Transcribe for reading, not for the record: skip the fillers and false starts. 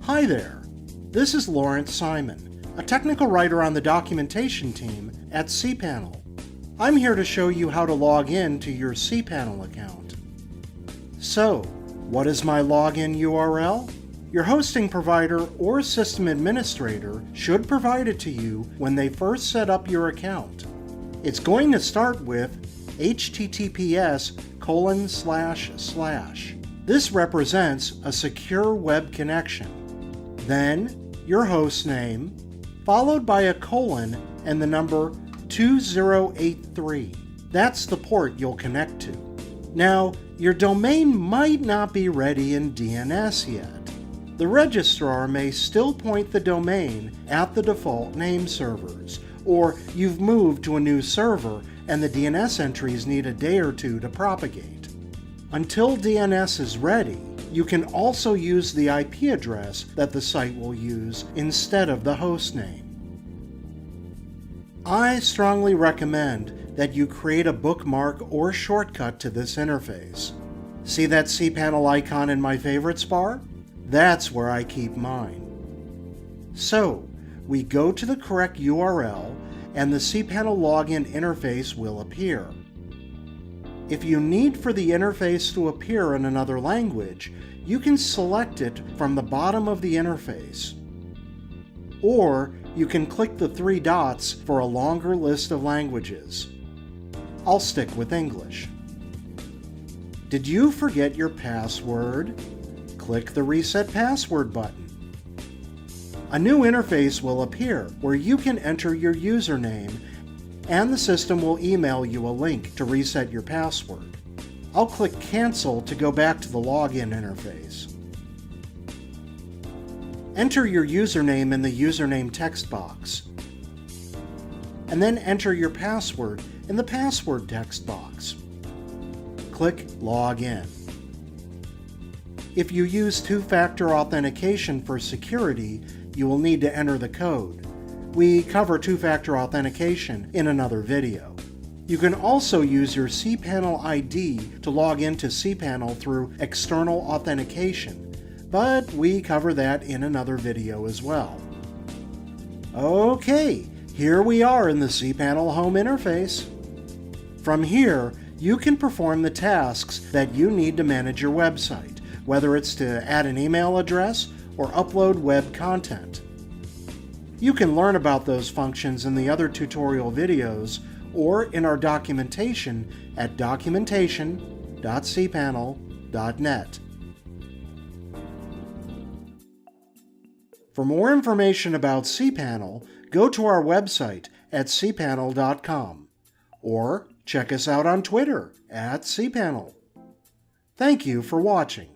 Hi there, this is Lawrence Simon, a technical writer on the documentation team at Cpanel. I'm here to show you how to log in to your Cpanel account. So, what is my login URL? Your hosting provider or system administrator should provide it to you when they first set up your account. It's going to start with https://. This represents a secure web connection. Then, your host name, followed by a colon and the number 2083. That's the port you'll connect to. Now, your domain might not be ready in DNS yet. The registrar may still point the domain at the default name servers, or you've moved to a new server and the DNS entries need a day or two to propagate. Until DNS is ready, you can also use the IP address that the site will use instead of the host name. I strongly recommend that you create a bookmark or shortcut to this interface. See that Cpanel icon in my favorites bar? That's where I keep mine. So, we go to the correct URL and the Cpanel login interface will appear. If you need for the interface to appear in another language, you can select it from the bottom of the interface. Or you can click the 3 dots for a longer list of languages. I'll stick with English. Did you forget your password? Click the Reset Password button. A new interface will appear where you can enter your username and the system will email you a link to reset your password. I'll click Cancel to go back to the login interface. Enter your username in the username text box, and then enter your password in the password text box. Click Login. If you use two-factor authentication for security, you will need to enter the code. We cover two-factor authentication in another video. You can also use your Cpanel ID to log into Cpanel through external authentication, but we cover that in another video as well. Okay, here we are in the Cpanel home interface. From here, you can perform the tasks that you need to manage your website, whether it's to add an email address or upload web content. You can learn about those functions in the other tutorial videos or in our documentation at documentation.cpanel.net. For more information about Cpanel, go to our website at cpanel.com or check us out on Twitter at Cpanel. Thank you for watching.